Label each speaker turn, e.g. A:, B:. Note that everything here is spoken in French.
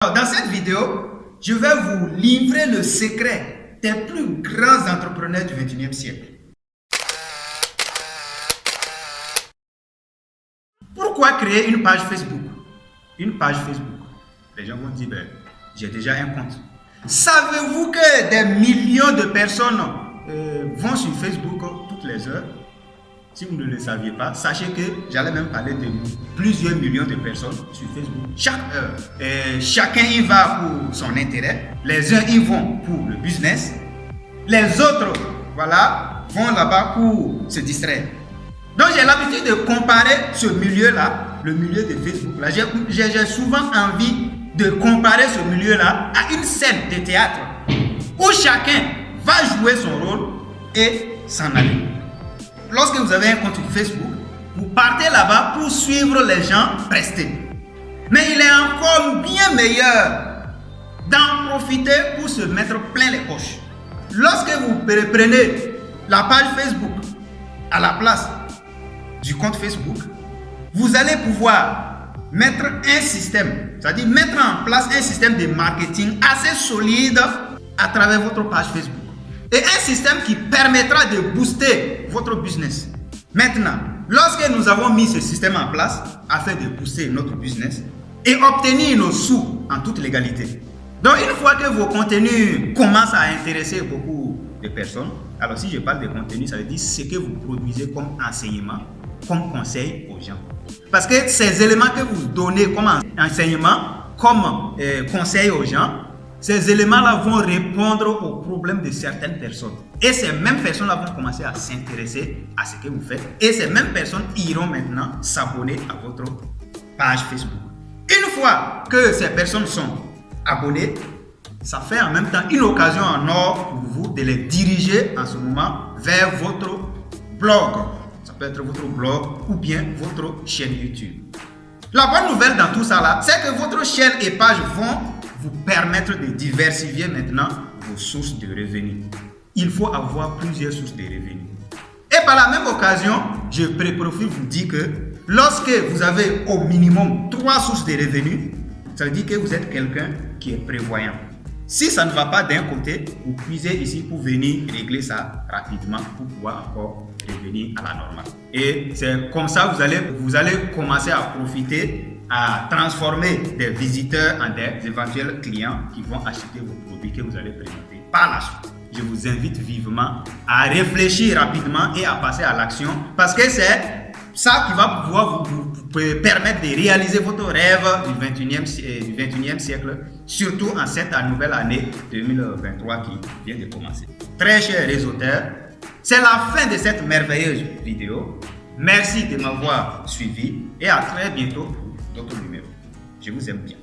A: Alors, dans cette vidéo, je vais vous livrer le secret des plus grands entrepreneurs du XXIe siècle. Pourquoi créer une page Facebook? Une page Facebook. Les gens vont dire, j'ai déjà un compte. Savez-vous que des millions de personnes vont sur Facebook toutes les heures? Si vous ne le saviez pas, sachez que j'allais même parler de plusieurs millions de personnes sur Facebook chaque heure. Chacun y va pour son intérêt. Les uns y vont pour le business. Les autres, voilà, vont là-bas pour se distraire. Donc j'ai l'habitude de comparer ce milieu-là, le milieu de Facebook-là. J'ai souvent envie de comparer ce milieu-là à une scène de théâtre où chacun va jouer son rôle et s'en aller. Lorsque vous avez un compte Facebook, vous partez là-bas pour suivre les gens prestés. Mais il est encore bien meilleur d'en profiter pour se mettre plein les poches. Lorsque vous prenez la page Facebook à la place du compte Facebook, vous allez pouvoir mettre un système, c'est-à-dire mettre en place un système de marketing assez solide à travers votre page Facebook. Et un système qui permettra de booster votre business. Maintenant, lorsque nous avons mis ce système en place afin de booster notre business et obtenir nos sous en toute légalité. Donc, une fois que vos contenus commencent à intéresser beaucoup de personnes, alors si je parle de contenu, ça veut dire ce que vous produisez comme enseignement, comme conseil aux gens. Parce que ces éléments que vous donnez comme enseignement, comme conseil aux gens, ces éléments-là vont répondre aux problèmes de certaines personnes. Et ces mêmes personnes-là vont commencer à s'intéresser à ce que vous faites. Et ces mêmes personnes iront maintenant s'abonner à votre page Facebook. Une fois que ces personnes sont abonnées, ça fait en même temps une occasion en or pour vous de les diriger en ce moment vers votre blog. Ça peut être votre blog ou bien votre chaîne YouTube. La bonne nouvelle dans tout ça là, c'est que votre chaîne et page vont vous permettre de diversifier maintenant vos sources de revenus. Il faut avoir plusieurs sources de revenus. Et par la même occasion, je profite vous dire que lorsque vous avez au minimum 3 sources de revenus, ça veut dire que vous êtes quelqu'un qui est prévoyant. Si ça ne va pas d'un côté, vous puisez ici pour venir régler ça rapidement pour pouvoir encore revenir à la normale. Et c'est comme ça que vous allez commencer à profiter, à transformer des visiteurs en des éventuels clients qui vont acheter vos produits que vous allez présenter par la suite. Je vous invite vivement à réfléchir rapidement et à passer à l'action parce que c'est ça qui va pouvoir vous permettre de réaliser votre rêve du 21e siècle, surtout en cette nouvelle année 2023 qui vient de commencer. Très chers réseauteurs, c'est la fin de cette merveilleuse vidéo. Merci de m'avoir suivi et à très bientôt pour d'autres numéros. Je vous aime bien.